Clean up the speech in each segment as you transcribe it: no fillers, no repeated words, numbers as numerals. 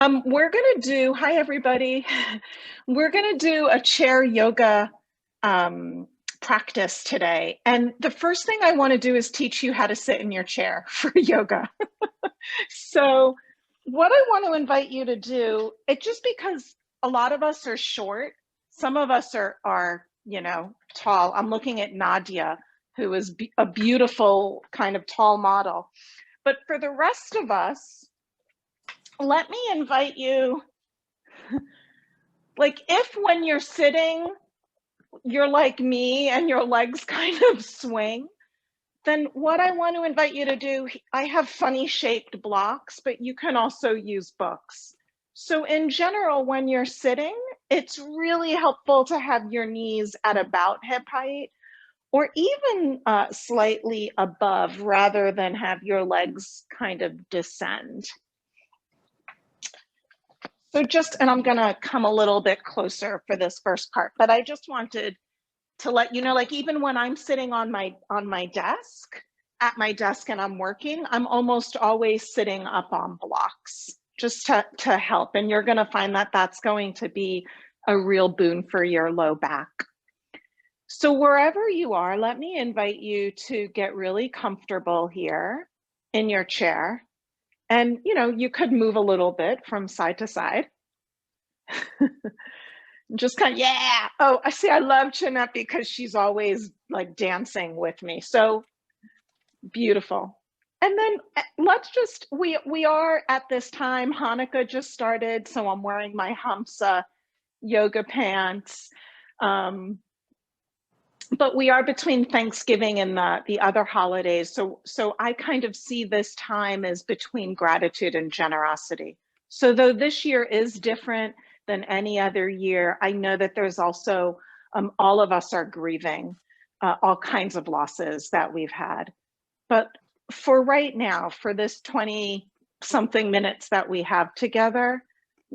We're gonna do, hi everybody. We're gonna do a chair yoga practice today. And the first thing I wanna do is teach you how to sit in your chair for yoga. So what I want to invite you to do, it just because a lot of us are short, some of us are tall. I'm looking at Nadia, who is a beautiful kind of tall model. But for the rest of us, let me invite you, like if when you're sitting, you're like me and your legs kind of swing, then what I want to invite you to do, I have funny shaped blocks, but you can also use books. So in general, when you're sitting, it's really helpful to have your knees at about hip height or even slightly above rather than have your legs kind of descend. So and I'm gonna come a little bit closer for this first part, but I just wanted to let you know, like even when I'm sitting on my desk, at my desk and I'm working, I'm almost always sitting up on blocks just to help. And you're gonna find that that's going to be a real boon for your low back. So wherever you are, let me invite you to get really comfortable here in your chair. And you could move a little bit from side to side. Just kind of, yeah. Oh, I see. I love Jeanette because she's always like dancing with me. So beautiful. And then let's just, we are at this time, Hanukkah just started. So I'm wearing my Hamsa yoga pants. But we are between Thanksgiving and the other holidays. So I kind of see this time as between gratitude and generosity. So though this year is different than any other year, I know that there's also, all of us are grieving all kinds of losses that we've had. But for right now, for this 20-something minutes that we have together,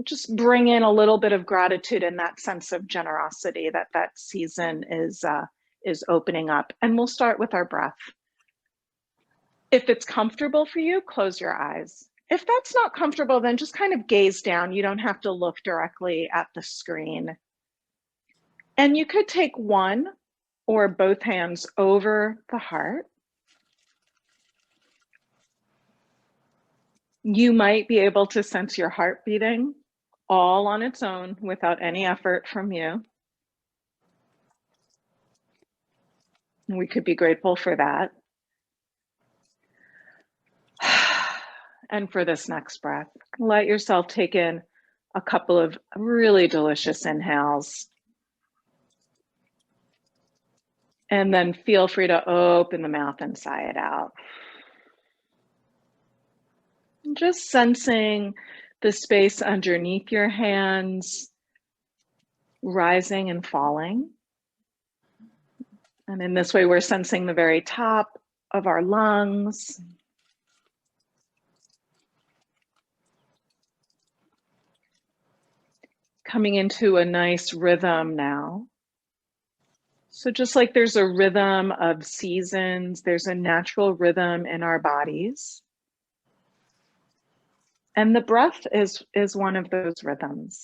just bring in a little bit of gratitude and that sense of generosity that season is opening up. And we'll start with our breath. If it's comfortable for you, close your eyes. If that's not comfortable, then just kind of gaze down. You don't have to look directly at the screen. And you could take one or both hands over the heart. You might be able to sense your heart beating all on its own without any effort from you. We could be grateful for that. And for this next breath, let yourself take in a couple of really delicious inhales. And then feel free to open the mouth and sigh it out. Just sensing the space underneath your hands, rising and falling. And in this way, we're sensing the very top of our lungs. Coming into a nice rhythm now. So just like there's a rhythm of seasons, there's a natural rhythm in our bodies. And the breath is one of those rhythms.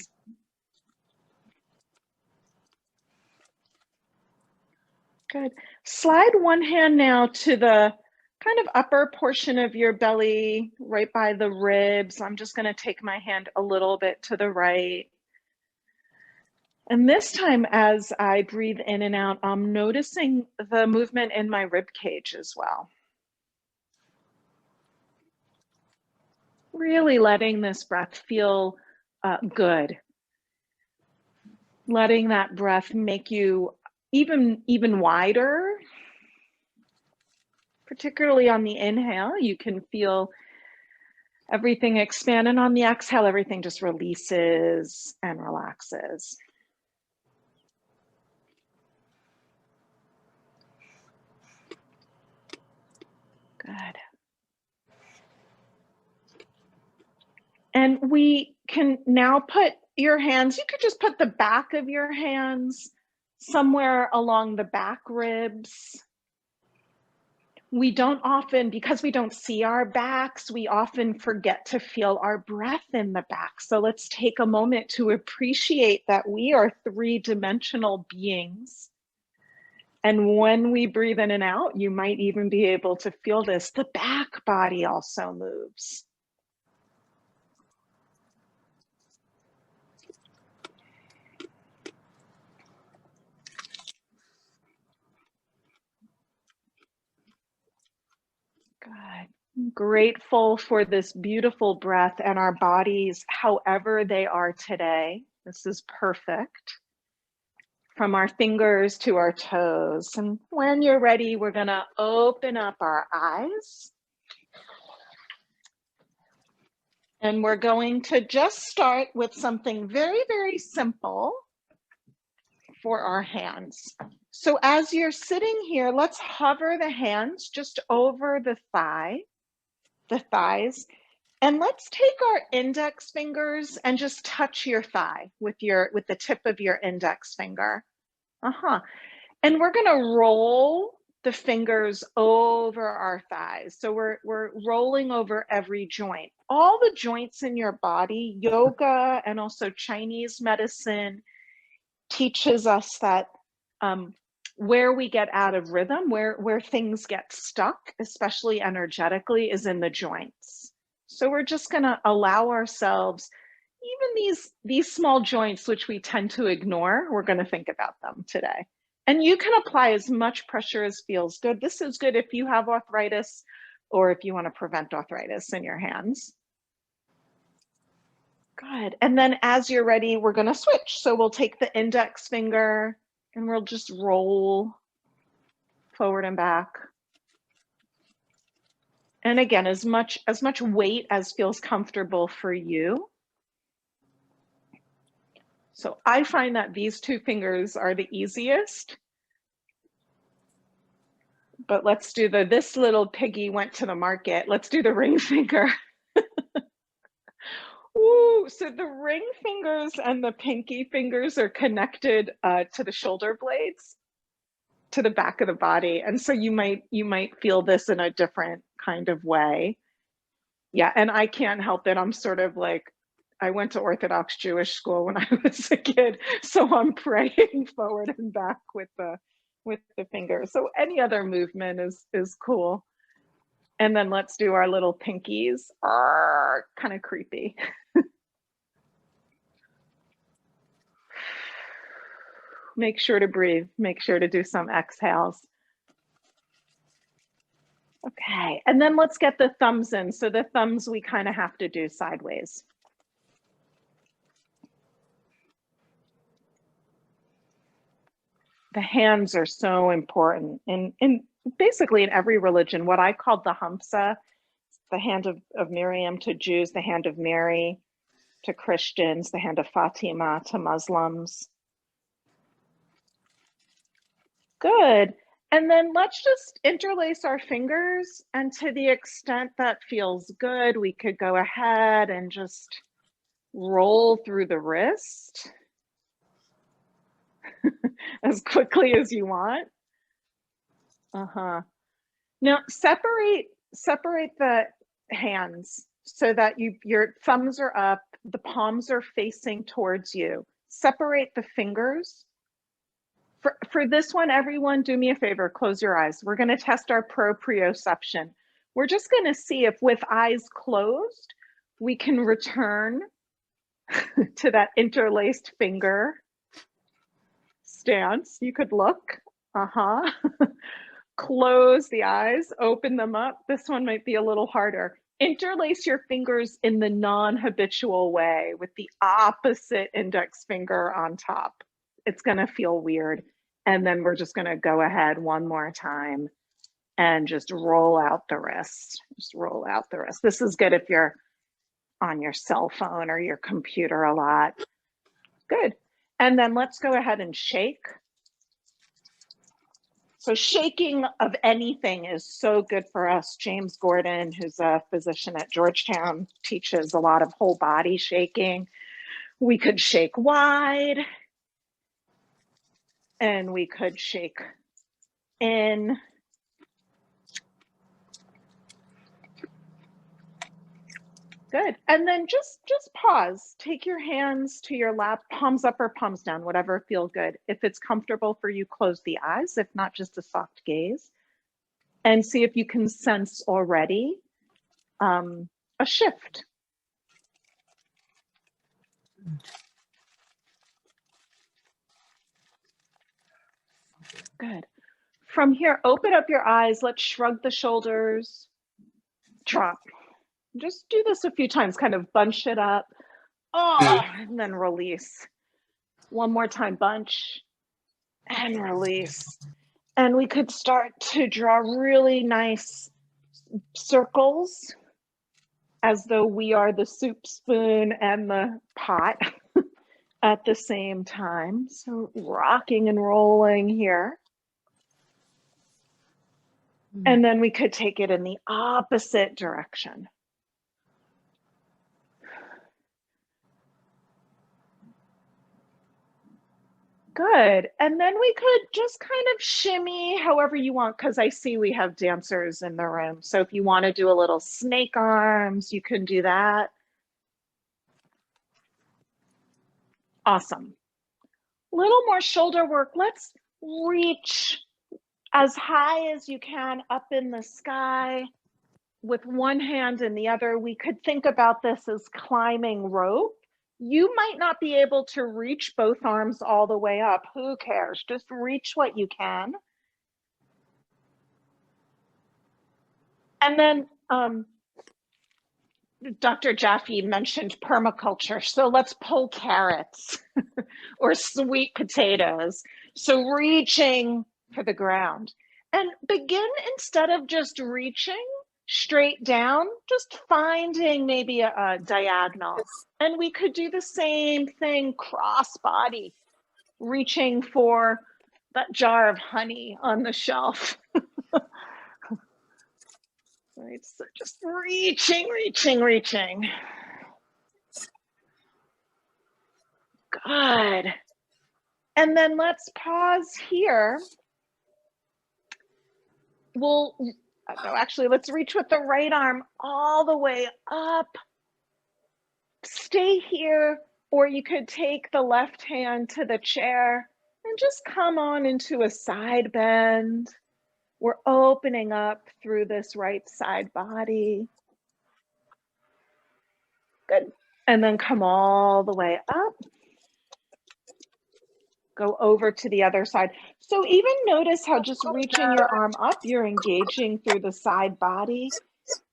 Good. Slide one hand now to the kind of upper portion of your belly, right by the ribs. I'm just going to take my hand a little bit to the right. And this time, as I breathe in and out, I'm noticing the movement in my rib cage as well. Really letting this breath feel good. Letting that breath make you even wider. Particularly on the inhale, you can feel everything expand, and on the exhale, everything just releases and relaxes. Good. And we can now put your hands, you could just put the back of your hands somewhere along the back ribs. we don't often, because we don't see our backs, we often forget to feel our breath in the back. So let's take a moment to appreciate that we are three-dimensional beings. And when we breathe in and out, you might even be able to feel this. The back body also moves. Good. I'm grateful for this beautiful breath and our bodies, however they are today. This is perfect. From our fingers to our toes. And when you're ready, we're going to open up our eyes. And we're going to just start with something very, very simple for our hands. So as you're sitting here, let's hover the hands just over the thighs. And let's take our index fingers and just touch your thigh with the tip of your index finger. And we're going to roll the fingers over our thighs. So we're rolling over every joint. All the joints in your body, yoga and also Chinese medicine teaches us that where we get out of rhythm, where things get stuck, especially energetically, is in the joints. So we're just going to allow ourselves, even these small joints, which we tend to ignore, we're going to think about them today. And you can apply as much pressure as feels good. This is good if you have arthritis or if you want to prevent arthritis in your hands. Good. And then as you're ready, we're going to switch. So we'll take the index finger and we'll just roll forward and back. And again, as much weight as feels comfortable for you. So I find that these two fingers are the easiest. But let's do this little piggy went to the market. Let's do the ring finger. Ooh, so the ring fingers and the pinky fingers are connected to the shoulder blades, to the back of the body. And so you might feel this in a different kind of way. Yeah, and I can't help it. I'm sort of like, I went to Orthodox Jewish school when I was a kid, so I'm praying forward and back with the fingers. So any other movement is cool. And then let's do our little pinkies. Kind of creepy. Make sure to breathe. Make sure to do some exhales. Okay, and then let's get the thumbs in. So the thumbs we kind of have to do sideways. The hands are so important. In basically in every religion, what I called the Hamsa, the hand of Miriam to Jews, the hand of Mary to Christians, the hand of Fatima to Muslims. Good. And then let's just interlace our fingers. And to the extent that feels good, we could go ahead and just roll through the wrist as quickly as you want. Now separate the hands so that your thumbs are up, the palms are facing towards you. Separate the fingers. For this one, everyone, do me a favor, close your eyes. We're going to test our proprioception. We're just going to see if with eyes closed, we can return to that interlaced finger stance. You could look. Close the eyes, open them up. This one might be a little harder. Interlace your fingers in the non-habitual way with the opposite index finger on top. It's going to feel weird. And then we're just going to go ahead one more time and just roll out the wrist. Just roll out the wrist. This is good if you're on your cell phone or your computer a lot. Good. And then let's go ahead and shake. So shaking of anything is so good for us. James Gordon, who's a physician at Georgetown, teaches a lot of whole body shaking. We could shake wide. And we could shake in Good. And then just pause. Take your hands to your lap, palms up or palms down, whatever feel good. If it's comfortable for you, close the eyes. If not, just a soft gaze. And see if you can sense already a shift. Good. From here, open up your eyes. Let's shrug the shoulders. Drop. Just do this a few times, kind of bunch it up. Oh, and then release. One more time, bunch and release. And we could start to draw really nice circles as though we are the soup spoon and the pot at the same time. So rocking and rolling here. And then we could take it in the opposite direction. Good. And then we could just kind of shimmy however you want, because I see we have dancers in the room. So if you want to do a little snake arms, you can do that. Awesome. Little more shoulder work. Let's reach as high as you can up in the sky with one hand and the other. We could think about this as climbing rope. You might not be able to reach both arms all the way up. Who cares? Just reach what you can. And then Dr. Jaffe mentioned permaculture. So let's pull carrots or sweet potatoes. So reaching for the ground. And begin, instead of just reaching straight down, just finding maybe a diagonal. And we could do the same thing, cross body, reaching for that jar of honey on the shelf. Right, so just reaching, reaching, reaching. Good. And then let's pause here. Actually, let's reach with the right arm all the way up. Stay here, or you could take the left hand to the chair and just come on into a side bend. We're opening up through this right side body. Good. And then come all the way up. Go over to the other side. So even notice how just reaching your arm up, you're engaging through the side body.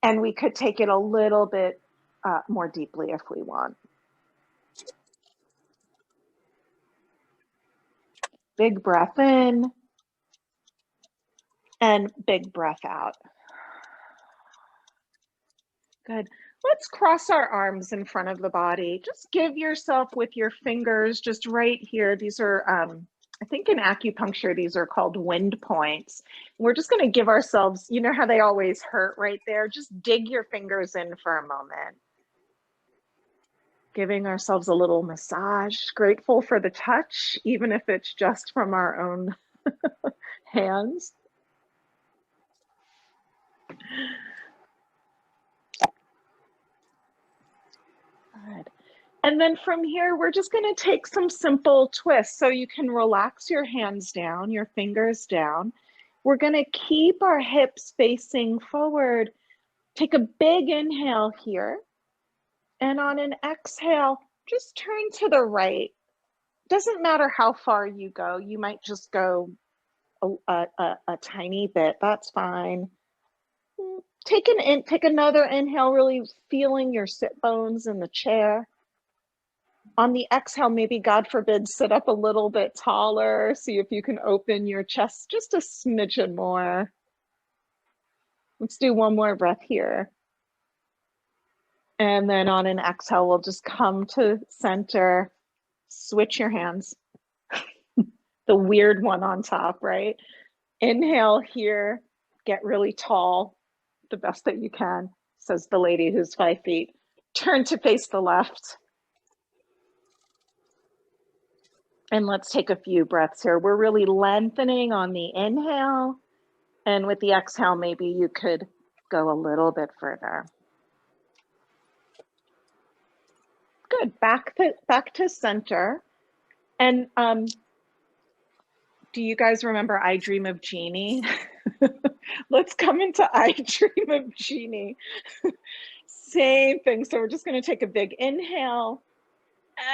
And we could take it a little bit more deeply if we want. Big breath in and big breath out. Good. Let's cross our arms in front of the body. Just give yourself with your fingers just right here. These are, I think in acupuncture, these are called wind points. We're just going to give ourselves, you know how they always hurt right there? Just dig your fingers in for a moment. Giving ourselves a little massage, grateful for the touch, even if it's just from our own hands. Good. And then from here, we're just going to take some simple twists. So you can relax your hands down, your fingers down. We're going to keep our hips facing forward. Take a big inhale here. And on an exhale, just turn to the right. Doesn't matter how far you go. You might just go a tiny bit. That's fine. Take another inhale, really feeling your sit bones in the chair. On the exhale, maybe, God forbid, sit up a little bit taller. See if you can open your chest just a smidgen more. Let's do one more breath here. And then on an exhale, we'll just come to center, switch your hands. The weird one on top, right? Inhale here, get really tall, the best that you can, says the lady who's 5 feet. Turn to face the left. And let's take a few breaths here. We're really lengthening on the inhale. And with the exhale, maybe you could go a little bit further. Good. Back to center. And do you guys remember I Dream of Jeannie? Let's come into I Dream of Jeannie. Same thing. So we're just going to take a big inhale,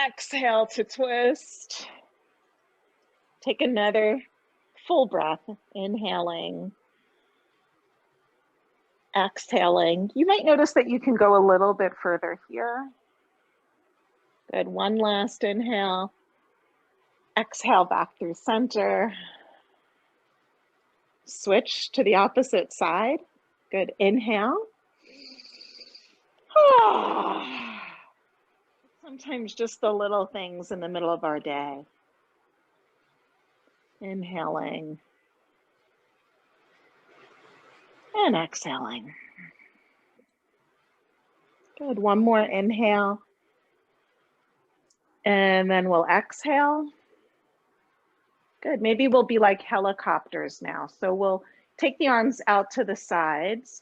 exhale to twist. Take another full breath, inhaling, exhaling. You might notice that you can go a little bit further here. Good. One last inhale. Exhale back through center. Switch to the opposite side. Good. Inhale. Sometimes just the little things in the middle of our day. Inhaling and exhaling. Good. One more inhale. And then we'll exhale. Good. Maybe we'll be like helicopters now. So we'll take the arms out to the sides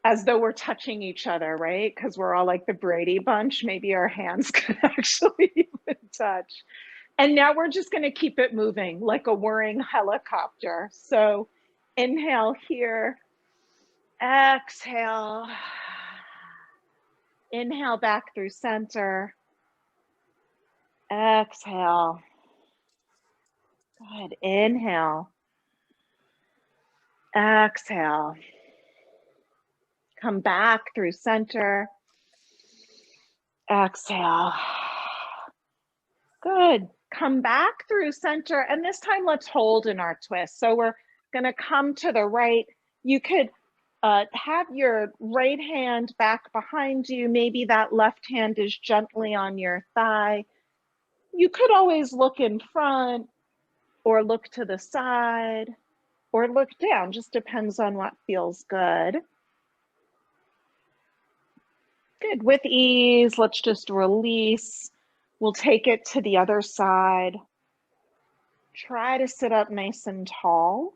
as though we're touching each other, right? Because we're all like the Brady Bunch. Maybe our hands could actually even touch. And now we're just going to keep it moving like a whirring helicopter. So inhale here, exhale, inhale back through center, exhale, good, inhale, exhale, come back through center, exhale, good. Come back through center, and this time let's hold in our twist. So we're going to come to the right. You could have your right hand back behind you. Maybe that left hand is gently on your thigh. You could always look in front or look to the side or look down. Just depends on what feels good. Good. With ease, let's just release. We'll take it to the other side. Try to sit up nice and tall.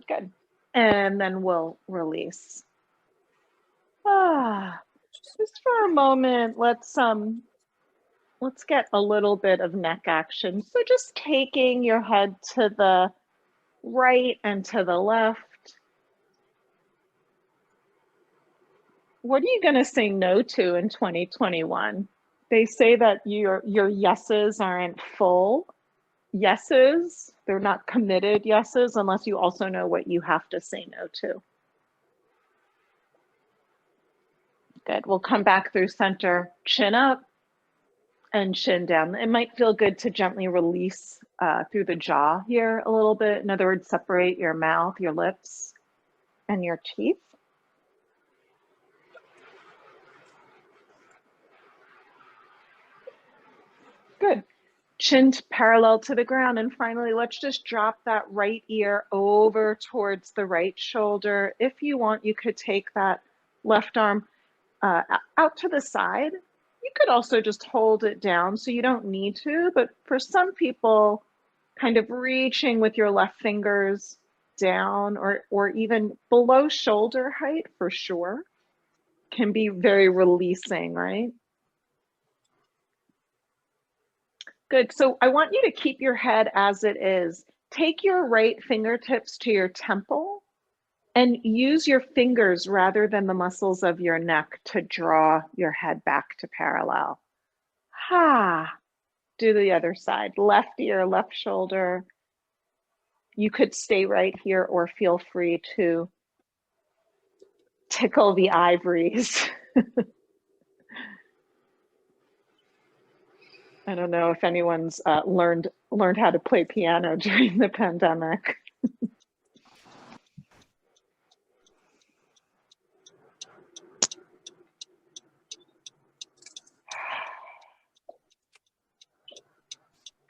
Good. And then we'll release. Just for a moment, let's get a little bit of neck action. So just taking your head to the right and to the left. What are you going to say no to in 2021? They say that your yeses aren't full yeses. They're not committed yeses unless you also know what you have to say no to. Good. We'll come back through center, chin up and chin down. It might feel good to gently release through the jaw here a little bit. In other words, separate your mouth, your lips, and your teeth. Good. Chin parallel to the ground. And finally, let's just drop that right ear over towards the right shoulder. If you want, you could take that left arm out to the side. You could also just hold it down, so you don't need to, but for some people, kind of reaching with your left fingers down or even below shoulder height for sure can be very releasing, right? Good. So I want you to keep your head as it is. Take your right fingertips to your temple and use your fingers rather than the muscles of your neck to draw your head back to parallel. Do the other side. Left ear, left shoulder. You could stay right here or feel free to tickle the ivories. I don't know if anyone's learned how to play piano during the pandemic.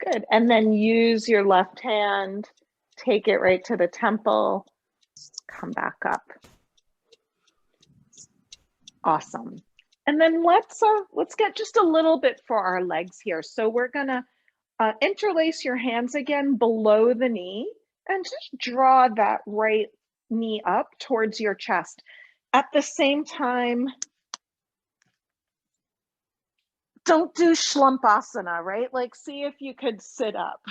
Good. And then use your left hand, take it right to the temple, come back up. Awesome. And then let's get just a little bit for our legs here. So we're gonna interlace your hands again below the knee and just draw that right knee up towards your chest. At the same time, don't do shlumpasana, right? Like, see if you could sit up.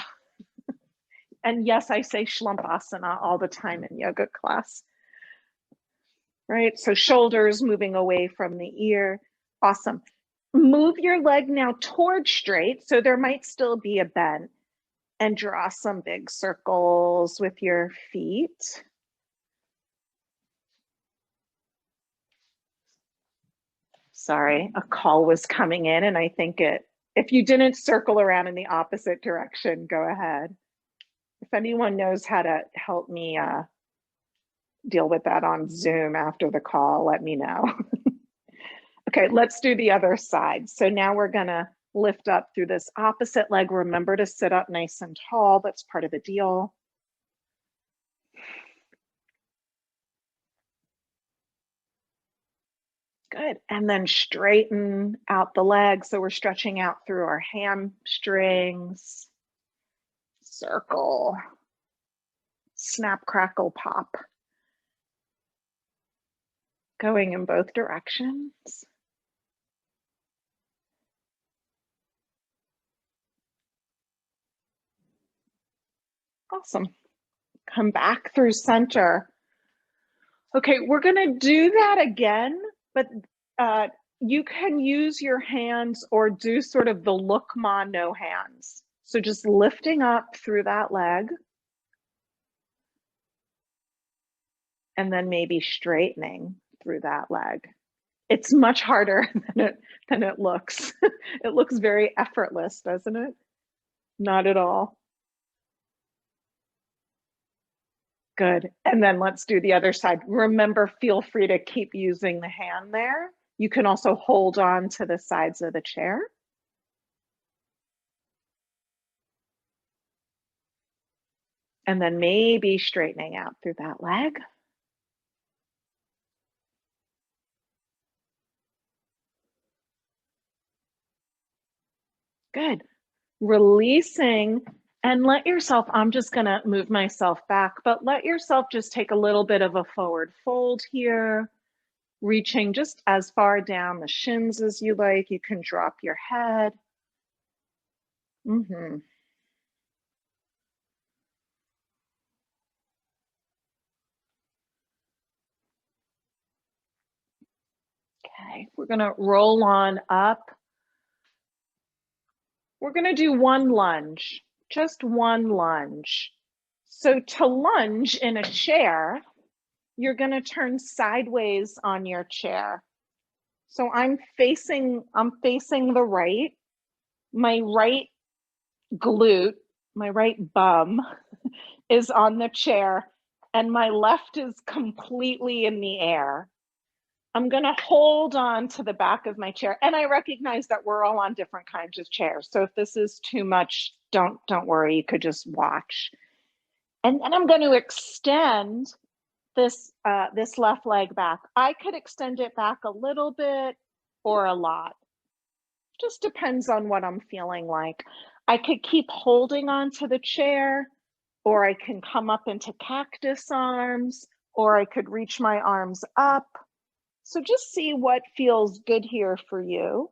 And yes, I say shlumpasana all the time in yoga class, right? So shoulders moving away from the ear. Awesome. Move your leg now towards straight, so there might still be a bend, and draw some big circles with your feet. Sorry, a call was coming in, and I think if you didn't circle around in the opposite direction, go ahead. If anyone knows how to help me deal with that on Zoom after the call, let me know. Okay, let's do the other side. So now we're gonna lift up through this opposite leg. Remember to sit up nice and tall. That's part of the deal. Good. And then straighten out the leg. So we're stretching out through our hamstrings. Circle. Snap, crackle, pop. Going in both directions. Awesome. Come back through center. Okay, we're gonna do that again, but you can use your hands or do sort of the Lukma no hands. So just lifting up through that leg. And then maybe straightening through that leg. It's much harder than it looks. It looks very effortless, doesn't it? Not at all. Good. And then let's do the other side. Remember, feel free to keep using the hand there. You can also hold on to the sides of the chair. And then maybe straightening out through that leg. Good. Releasing, and let yourself, I'm just gonna move myself back, but let yourself just take a little bit of a forward fold here, reaching just as far down the shins as you like. You can drop your head. Okay, we're gonna roll on up. We're gonna do one lunge, just one lunge. So to lunge in a chair, you're gonna turn sideways on your chair. So I'm facing the right. My right glute, my right bum is on the chair, and my left is completely in the air. I'm gonna hold on to the back of my chair, and I recognize that we're all on different kinds of chairs. So if this is too much, don't worry, you could just watch. And then I'm going to extend this left leg back. I could extend it back a little bit or a lot. Just depends on what I'm feeling like. I could keep holding on to the chair, or I can come up into cactus arms, or I could reach my arms up. So just see what feels good here for you.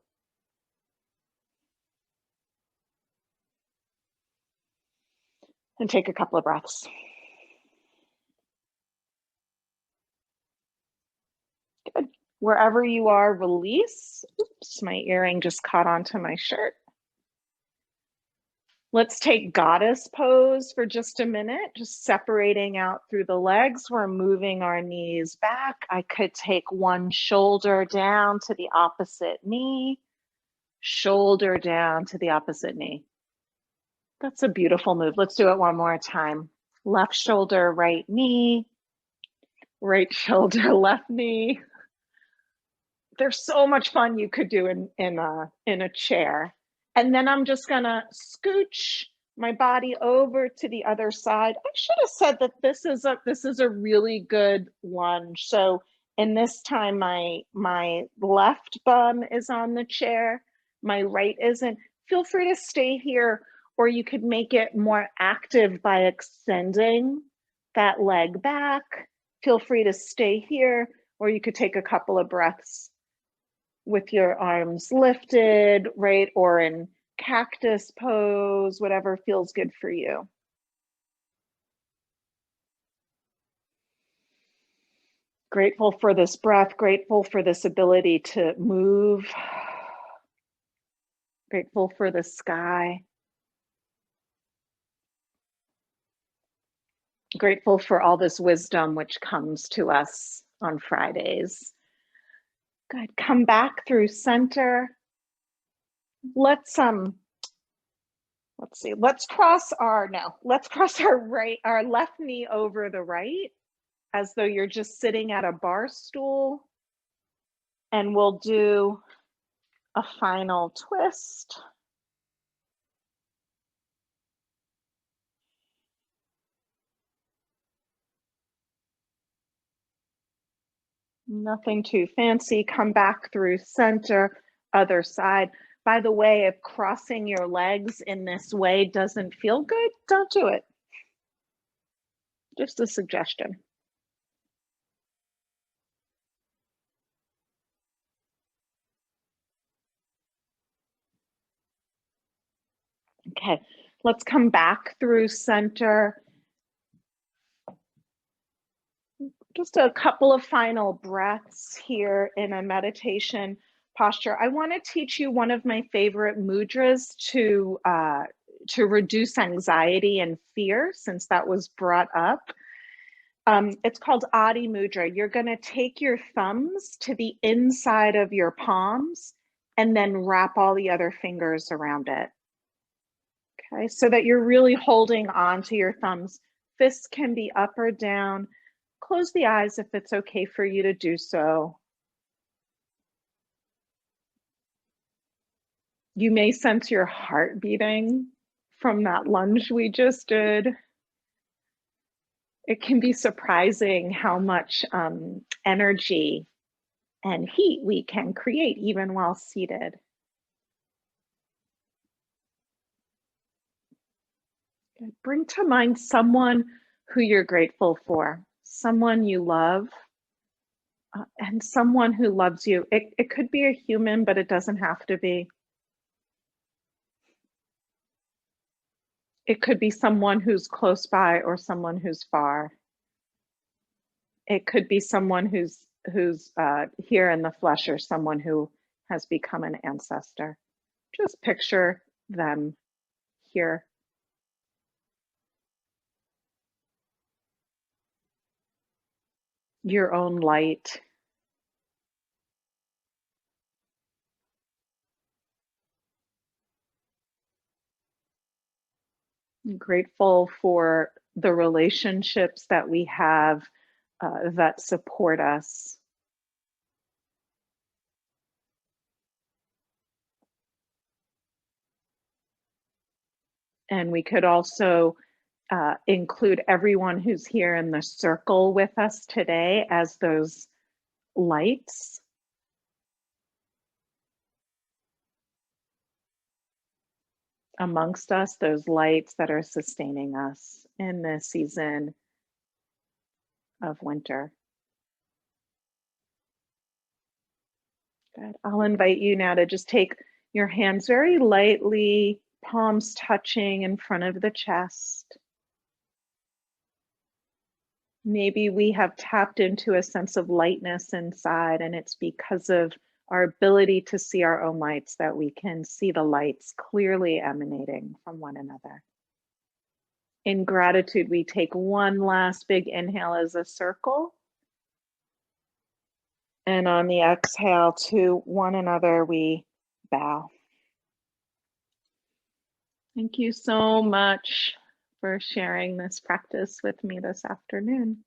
And take a couple of breaths. Good. Wherever you are, release. Oops, my earring just caught onto my shirt. Let's take goddess pose for just a minute, just separating out through the legs. We're moving our knees back. I could take one shoulder down to the opposite knee, shoulder down to the opposite knee. That's a beautiful move. Let's do it one more time. Left shoulder, right knee, right shoulder, left knee. There's so much fun you could do in a chair. And then I'm just gonna scooch my body over to the other side. I should have said that this is a really good lunge. So in this time, my left bum is on the chair, my right isn't. Feel free to stay here, or you could make it more active by extending that leg back Feel free to stay here, or you could take a couple of breaths with your arms lifted, right? Or in cactus pose, whatever feels good for you. Grateful for this breath, grateful for this ability to move, grateful for the sky, grateful for all this wisdom which comes to us on Fridays. Good. Come back through center. Let's see. Let's cross our left knee over the right, as though you're just sitting at a bar stool. And we'll do a final twist. Nothing too fancy. Come back through center, other side. By the way, if crossing your legs in this way doesn't feel good, don't do it. Just a suggestion. Okay, let's come back through center. Just a couple of final breaths here in a meditation posture. I want to teach you one of my favorite mudras to reduce anxiety and fear, since that was brought up. It's called Adi Mudra. You're going to take your thumbs to the inside of your palms and then wrap all the other fingers around it. Okay, so that you're really holding on to your thumbs. Fists can be up or down. Close the eyes if it's okay for you to do so. You may sense your heart beating from that lunge we just did. It can be surprising how much energy and heat we can create even while seated. Bring to mind someone who you're grateful for, someone you love, and someone who loves you. It could be a human, but it doesn't have to be. It could be someone who's close by or someone who's far. It could be someone who's here in the flesh, or someone who has become an ancestor. Just picture them here. Your own light. I'm grateful for the relationships that we have that support us. And we could also include everyone who's here in the circle with us today as those lights. Amongst us, those lights that are sustaining us in this season of winter. Good. I'll invite you now to just take your hands very lightly, palms touching in front of the chest. Maybe we have tapped into a sense of lightness inside, and it's because of our ability to see our own lights that we can see the lights clearly emanating from one another. In gratitude, we take one last big inhale as a circle. And on the exhale to one another, we bow. Thank you so much for sharing this practice with me this afternoon.